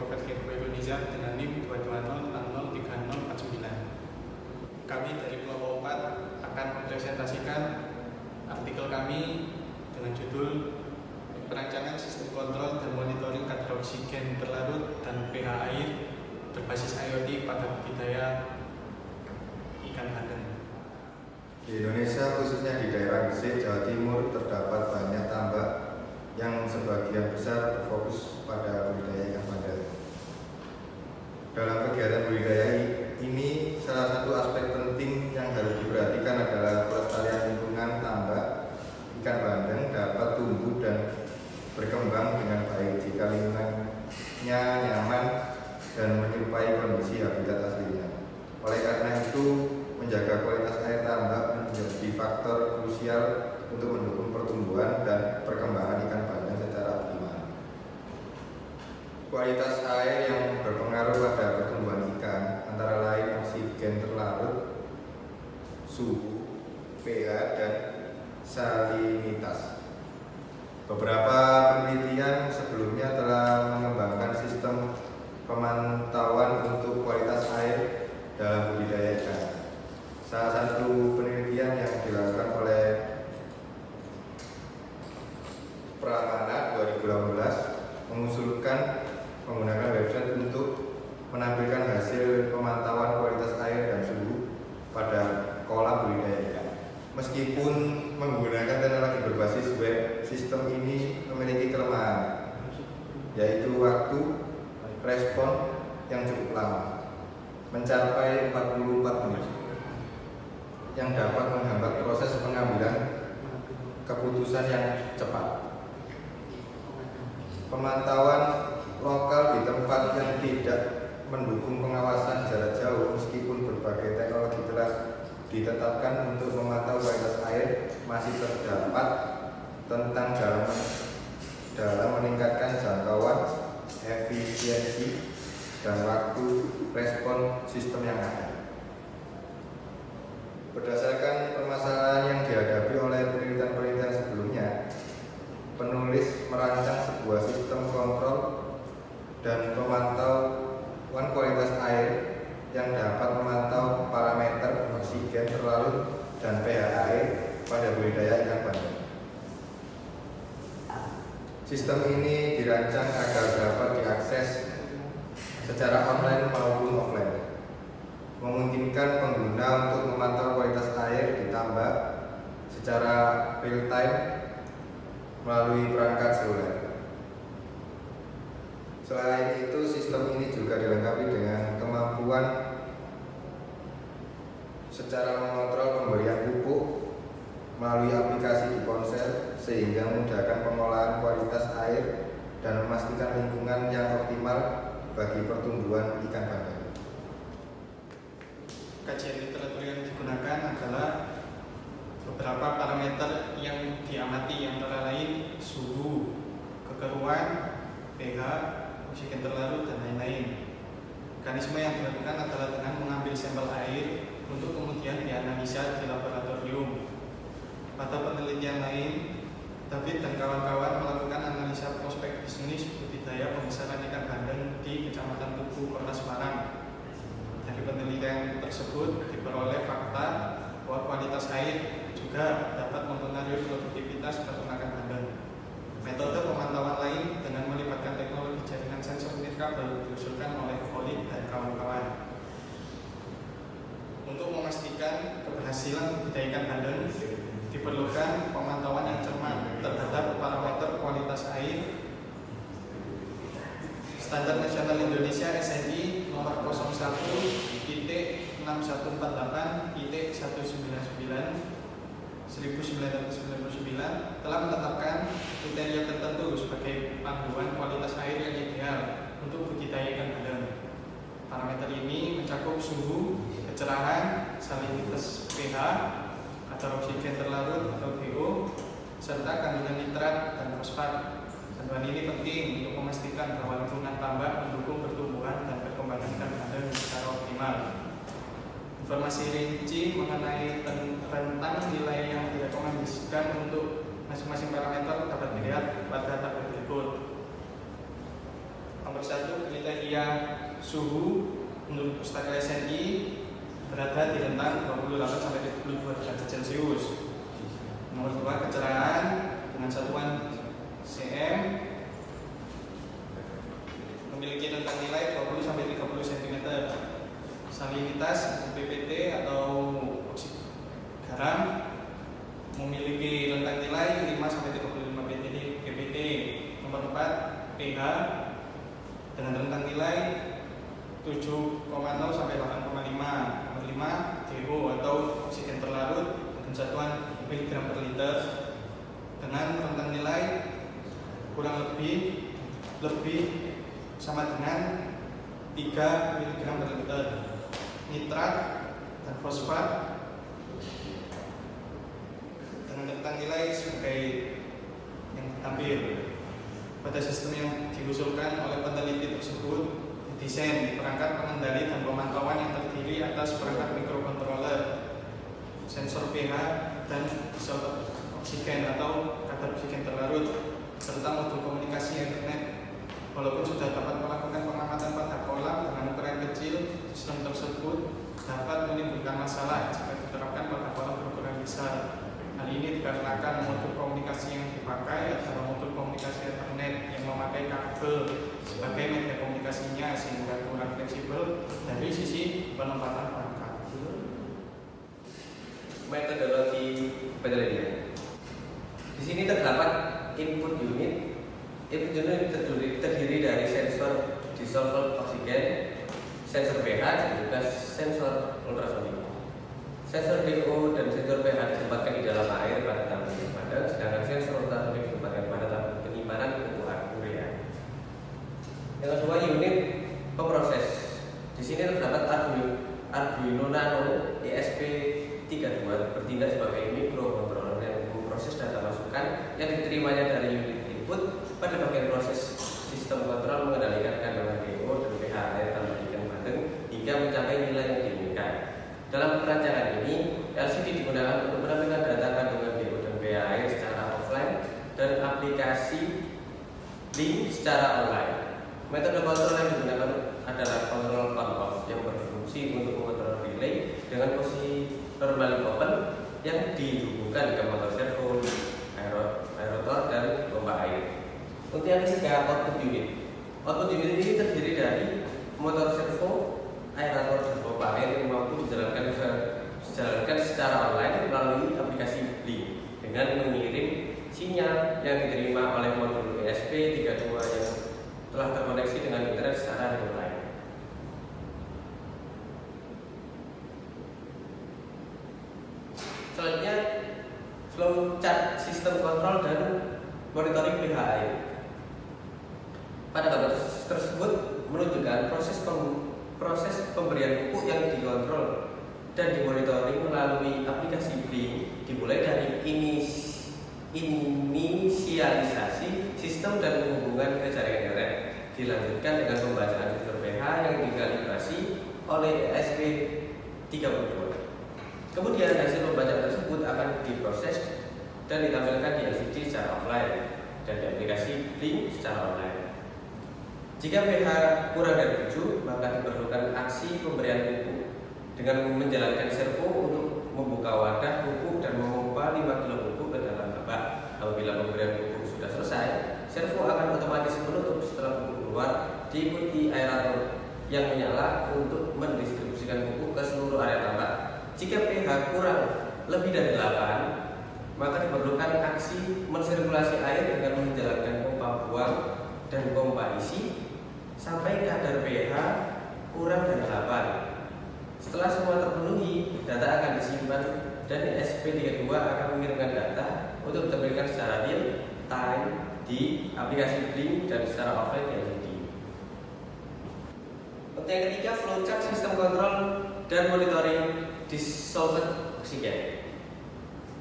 Advokat Khairul Indonesia dengan NIM 220603049. Kami dari kelompok 4 akan mempresentasikan artikel kami dengan judul Perancangan Sistem Kontrol dan Monitoring Kadar Oksigen Berlarut dan pH Air berbasis IoT pada budidaya ikan bandeng. Di Indonesia, khususnya di daerah Gresik, Jawa Timur, terdapat banyak tambak yang sebagian besar berfokus pada budidaya ikan bandeng. Dalam kegiatan budidaya ini, salah satu aspek penting yang harus diperhatikan adalah pelestarian lingkungan tambak ikan bandeng dapat tumbuh dan berkembang dengan baik jika lingkungannya nyaman dan menyerupai kondisi habitat aslinya. Oleh karena itu, menjaga kualitas air tambak menjadi faktor krusial untuk mendukung pertumbuhan dan perkembangan ikan bandeng secara optimal. Kualitas air yang berpengaruh pada pertumbuhan ikan antara lain oksigen terlarut, suhu, pH, dan salinitas. Beberapa penelitian sebelumnya telah mengembangkan sistem pemantauan untuk kualitas air dalam budidaya ikan. Salah satu penelitian yang dilakukan oleh Pramana 2018 mengusulkan menggunakan website untuk menampilkan hasil pemantauan kualitas air dan suhu pada kolam budidaya ikan. Meskipun menggunakan teknologi berbasis web, sistem ini memiliki kelemahan, yaitu waktu respon yang cukup lama, mencapai 44 menit, yang dapat menghambat proses pengambilan keputusan yang cepat. Pemantauan lokal di tempat yang tidak mendukung pengawasan jarak jauh, meskipun berbagai teknologi telah ditetapkan untuk memantau kualitas air, masih terdapat tentang dalam meningkatkan jangkauan, efisiensi, dan waktu respon sistem yang ada. Berdasarkan permasalahan yang dihadapi oleh penelitian-penelitian sebelumnya, penulis merancang sebuah sistem kontrol dan pemantauan kualitas air yang dapat memantau parameter oksigen terlarut dan pH air pada budidaya ikan bandeng. Sistem ini dirancang agar dapat diakses secara online maupun offline, memungkinkan pengguna untuk memantau kualitas air di tambak secara real time melalui perangkat seluler. Selain itu, sistem ini juga dilengkapi dengan kemampuan secara mengontrol pemberian pupuk melalui aplikasi di ponsel, sehingga memudahkan pengolahan kualitas air dan memastikan lingkungan yang optimal bagi pertumbuhan ikan bandeng. Kajian literatur yang digunakan adalah beberapa parameter yang diamati, antara lain suhu, kekeruan, pH, oksigen terlarut, dan lain-lain. Mekanisme yang dilakukan adalah dengan mengambil sampel air untuk kemudian dianalisa di laboratorium. Pada penelitian lain, David dan kawan-kawan melakukan analisa prospek bisnis budidaya pembesaran ikan bandeng di Kecamatan Tugu, Kota Semarang. Dari penelitian tersebut diperoleh fakta bahwa kualitas air juga dapat mempengaruhi produktivitas peternakan bandeng. Metode pemantauan lain dengan melibatkan teknologi jaringan sensor nirkabel diusulkan oleh Khalid dan kawan-kawan. Untuk memastikan keberhasilan budidaya ikan bandeng, diperlukan pemantauan yang cermat terhadap parameter kualitas air. Standar Nasional Indonesia SNI nomor 01-6148-199 telah menetapkan kriteria tertentu sebagai panduan kualitas air yang ideal untuk budidaya ikan bandeng. Parameter ini mencakup suhu, kecerahan, salinitas pH, kadar oksigen terlarut atau DO, serta kandungan nitrat dan fosfat. Panduan ini penting untuk memastikan bahwa lingkungan tambak mendukung pertumbuhan dan perkembangan ikan bandeng secara optimal. Informasi rinci mengenai rentang nilai yang direkomendasikan untuk masing-masing parameter dapat dilihat pada tabel berikut. Nomor 1, kriteria suhu menurut Pustaka SNI berada di rentang 28 sampai 32 derajat Celcius. Nomor 2, kecerahan dengan satuan cm memiliki rentang nilai 20 sampai 30 cm. Salinitas ppt atau oksida garam memiliki rentang nilai 5 sampai 35 ppt. Nomor 4, pH dengan rentang nilai 7,0 sampai 8,5. Nomor 5, DO atau oksigen terlarut dengan satuan miligram per liter dengan rentang nilai kurang lebih sama dengan 3 mg per liter. Nitrat dan fosfat dengan rentang nilai sebagai yang ditampil. Pada sistem yang diusulkan oleh peneliti tersebut didesain perangkat pengendali dan pemantauan yang terdiri atas perangkat mikrokontroler, sensor pH dan sensor oksigen atau kadar oksigen terlarut, serta modul komunikasi internet. Walaupun sudah dapat melakukan pengamatan pada kolam dengan ukuran kecil, sistem tersebut dapat menimbulkan masalah jika diterapkan pada kolam berukuran besar. Hal ini dikarenakan modul komunikasi yang dipakai adalah modul komunikasi internet yang memakai kabel sebagai media komunikasinya, sehingga kurang fleksibel dari sisi penempatan perangkat. Metodologi penelitian. Di sini terdapat input unit. Input unit terdiri dari sensor dissolved oksigen, sensor pH, dan juga sensor ultrasonik. Sensor DO dan sensor pH ditempatkan di dalam air pada tabung penyimpanan, sedangkan sensor ultrasonik ditempatkan pada tabung penyimpanan pupuk urea. Yang kedua, unit pemproses. Di sini terdapat Arduino Nano ESP32 bertindak sebagai mikrokontroler yang memproses data masukan yang diterimanya dari unit input pada bagian proses sistem kontrol mengendalikan kandungan DO dan pH air tanpa ikan bandeng hingga mencapai nilai yang diinginkan. Dalam perancangan ini, LCD digunakan untuk menampilkan data kandungan DO dan pH air secara offline dan aplikasi link secara online. Metode kontrol yang digunakan adalah kontrol on-off yang berfungsi untuk mengontrol relay dengan posisi normally open yang dihubungkan ke motor servo, aerator, dan pompa air. Untuk yang ketiga, output unit. Output unit ini terdiri dari motor servo, aerator, dan pompa air yang mampu dijalankan secara online melalui aplikasi Blink dengan mengirim sinyal yang diterima oleh modul ESP32 yang telah terkoneksi dengan internet secara real-time. Selanjutnya, flowchart sistem kontrol dan monitoring pH air. Pada gambar tersebut menunjukkan proses pemberian pupuk yang dikontrol dan dimonitoring melalui aplikasi Blink, dimulai dari inisialisasi sistem dan penghubungan ke jaringan internet, dilanjutkan dengan pembacaan sensor pH yang dikalibrasi oleh ESP32. Kemudian hasil pembacaan tersebut akan diproses dan ditampilkan di LCD secara offline dan di aplikasi Blink secara online. Jika pH kurang dari 7, maka diperlukan aksi pemberian pupuk dengan menjalankan servo untuk membuka wadah pupuk dan memompa 5 kg pupuk ke dalam tabak. Apabila pemberian pupuk sudah selesai, servo akan otomatis menutup setelah pupuk keluar, diikuti aerator yang menyala untuk mendistribusikan pupuk ke seluruh area tambak. Jika pH kurang lebih dari 8, maka diperlukan aksi mensirkulasi air dengan menjalankan pompa buang dan pompa isi sampai kadar pH kurang dari 8. Setelah semua terpenuhi, data akan disimpan dan ESP32 akan mengirimkan data untuk ditampilkan secara real time di aplikasi Blink dan secara offline di LCD. Untuk yang ketiga, flowchart sistem kontrol dan monitoring dissolved oksigen.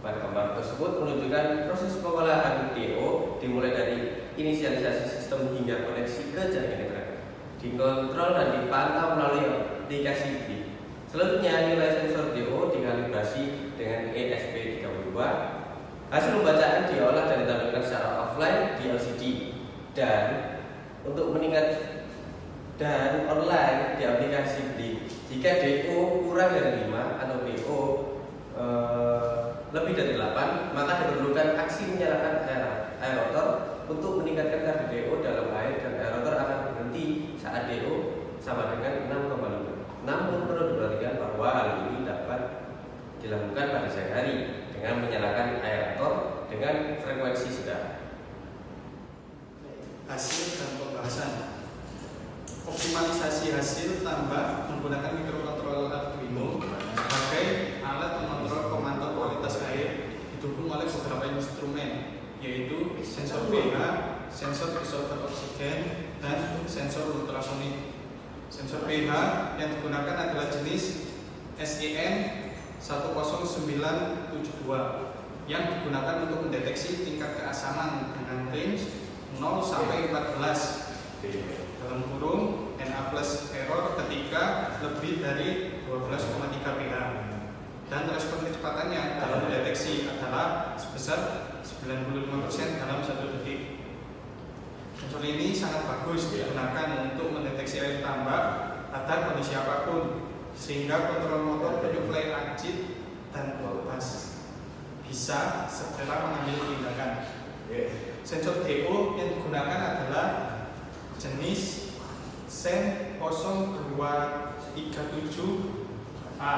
Pada gambar tersebut menunjukkan proses pengolahan DO dimulai dari inisialisasi sistem hingga koneksi ke jaringan internet, dikontrol dan dipantau melalui aplikasi Blink. Selanjutnya, nilai sensor DO dikalibrasi dengan ESP32. Hasil pembacaan diolah dan ditampilkan secara offline di LCD. Dan untuk dan online di aplikasi Blink. Jika DO kurang dari 5 atau DO lebih dari 8, maka diperlukan aksi menyalakan aerator untuk meningkatkan kadar DO dalam air, dan aerator akan berhenti saat DO sama dengan 6,5. Namun perlu diperhatikan bahwa hal ini dapat dilakukan pada siang hari dengan menyalakan aerator dengan frekuensi sedang. Hasil dan pembahasan. Optimalisasi hasil tambah menggunakan mikrokontroler Arduino sebagai alat mengontrol pemantau kualitas air didukung oleh beberapa instrumen, yaitu sensor pH, sensor disolver oksigen, dan sensor ultrasonik. Sensor pH yang digunakan adalah jenis SEN 10972 yang digunakan untuk mendeteksi tingkat keasaman dengan range 0 sampai 14 dalam kurung Na plus error ketika lebih dari 12,3 pH, dan respon kecepatannya dalam mendeteksi adalah sebesar 95% dalam 1 detik. Sensor ini sangat bagus digunakan untuk mendeteksi air tambak pada kondisi apapun, sehingga kontrol motor penyuplai ajit dan voltas bisa segera mengambil tindakan. Sensor DO yang digunakan adalah jenis SEN 0237A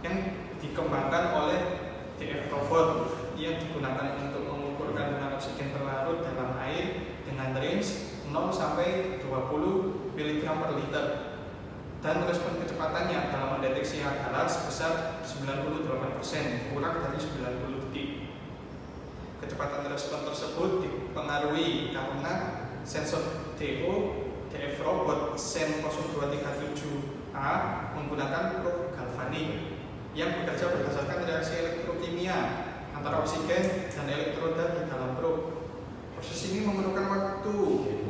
yang dikembangkan oleh DF Robot yang digunakan untuk mengukur kandungan oksigen terlarut dalam air dengan range 0 sampai 20 mg per liter, dan respon kecepatannya dalam mendeteksi adalah sebesar 98%, kurang dari 90 detik. Kecepatan respon tersebut dipengaruhi karena sensor DO DF Robot SEN 0237A menggunakan probe galvanik yang bekerja berdasarkan reaksi elektrokimia antara oksigen dan elektroda di dalam probe. Proses ini memerlukan waktu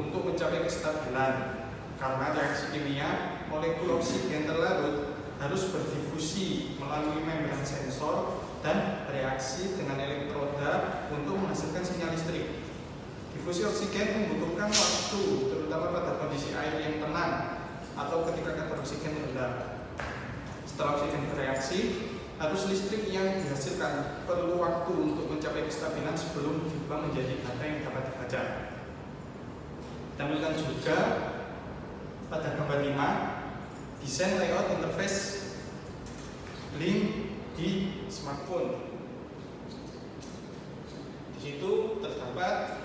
untuk mencapai kestabilan karena reaksi kimia molekul oksigen terlarut harus berdifusi melalui membran sensor dan bereaksi dengan elektroda untuk menghasilkan sinyal listrik. Difusi oksigen membutuhkan waktu, terutama pada kondisi air yang tenang atau ketika kadar oksigen rendah. Setelah oksigen bereaksi, arus listrik yang dihasilkan perlu waktu untuk mencapai kestabilan sebelum diubah menjadi data yang dapat dibaca. Tampilkan juga pada gambar 5 desain layout interface Blink di smartphone. Di situ terdapat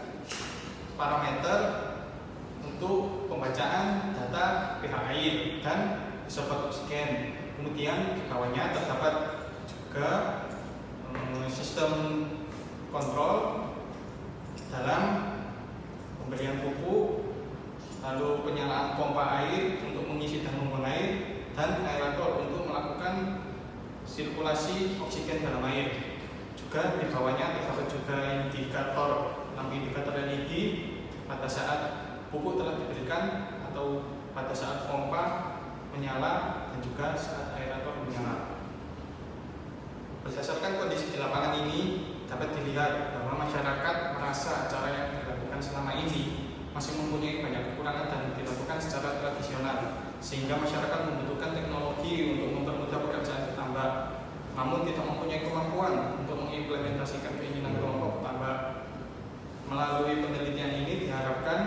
parameter untuk pembacaan data pH air dan disolver oksigen. Kemudian di bawahnya terdapat juga sistem kontrol dalam pemberian pupuk, lalu penyalaan pompa air untuk mengisi dan membuang air, dan aerator untuk melakukan sirkulasi oksigen dalam air. Juga di bawahnya terdapat juga lampu indikator LED pada saat pupuk telah diberikan atau pada saat pompa menyala dan juga saat aerator menyala. Berdasarkan kondisi di lapangan ini dapat dilihat bahwa masyarakat merasa cara yang dilakukan selama ini masih mempunyai banyak kekurangan dan dilakukan secara tradisional, sehingga masyarakat membutuhkan teknologi untuk mempermudah pekerjaan petambak, namun tidak mempunyai kemampuan untuk mengimplementasikan keinginan kelompok petambak. Melalui penelitian ini diharapkan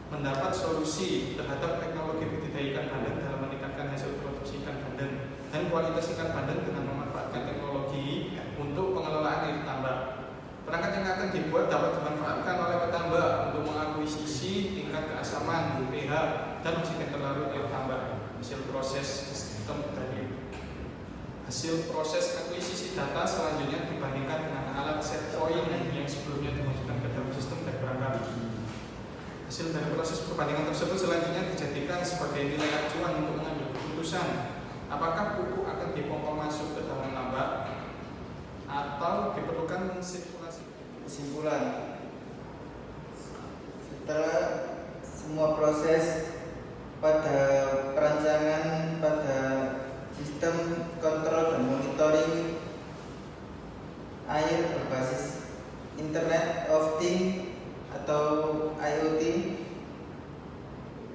mendapat solusi terhadap teknologi budidaya ikan bandeng dalam meningkatkan hasil produksi ikan bandeng dan kualitas ikan bandeng dengan memanfaatkan teknologi untuk pengelolaan air tambak. Perangkat yang akan dibuat dapat dimanfaatkan oleh petambak untuk mengakuisisi tingkat keasaman, pH, dan oksigen terlarut air tambak. Hasil proses akuisisi data selanjutnya dibandingkan dengan alat set point yang sebelumnya dimasukkan ke dalam sistem dan perangkat. Hasil dari proses perbandingan tersebut selanjutnya dijadikan sebagai nilai acuan untuk mengambil keputusan apakah pupuk akan dipompa masuk ke dalam tambak atau diperlukan sirkulasi. Kesimpulan, setelah semua proses pada perancangan pada sistem kontrol dan monitoring air berbasis Internet of Things atau IoT,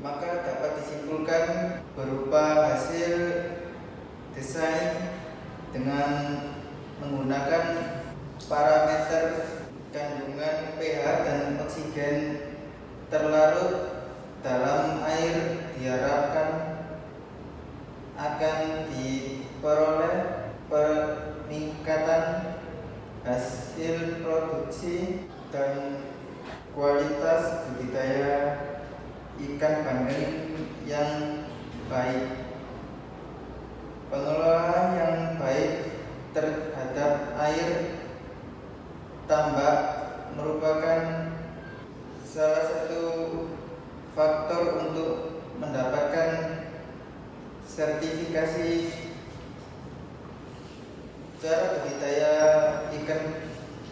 maka dapat disimpulkan disimpulkan berupa hasil desain dengan menggunakan parameter kandungan pH dan oksigen terlarut dalam air diharapkan akan diperoleh peningkatan hasil produksi dan kualitas budidaya ikan bandeng yang baik. Pengelolaan yang baik terhadap air tambak merupakan salah satu faktor untuk mendapatkan sertifikasi cara budidaya ikan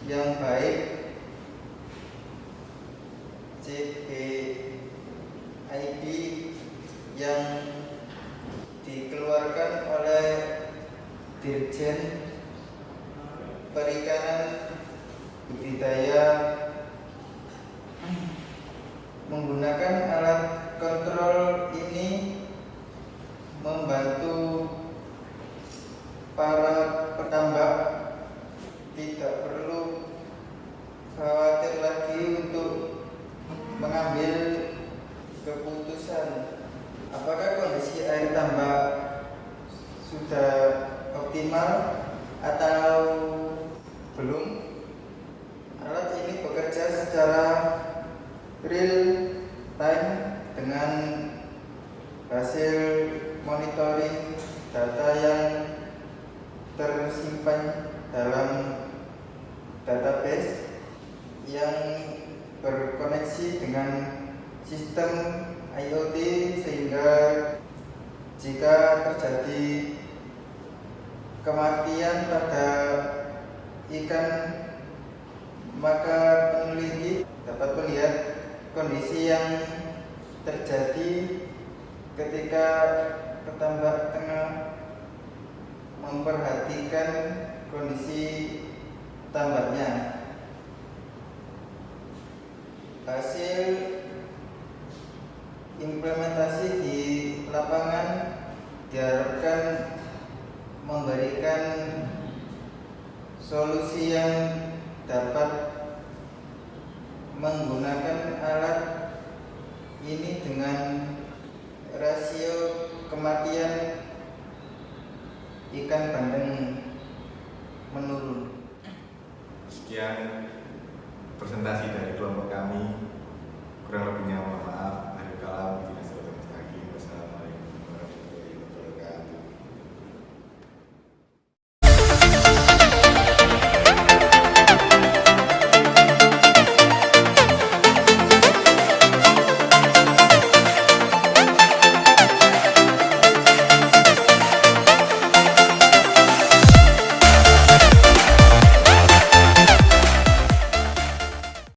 yang baik CBIB yang dikeluarkan oleh Dirjen Perikanan Budidaya. Menggunakan alat kontrol ini membantu para petambak tidak perlu khawatir lagi untuk mengambil keputusan apakah kondisi air tambak sudah optimal atau belum. Alat ini bekerja secara real time dengan hasil monitoring data yang tersimpan dalam database yang berkoneksi dengan sistem IoT sehingga jika terjadi kematian pada ikan maka peneliti dapat melihat kondisi yang terjadi ketika petambak tengah memperhatikan kondisi tambaknya. Hasil implementasi di lapangan diharapkan memberikan solusi yang dapat menggunakan alat ini dengan rasio kematian ikan bandeng menurun. Sekian presentasi dari kelompok kami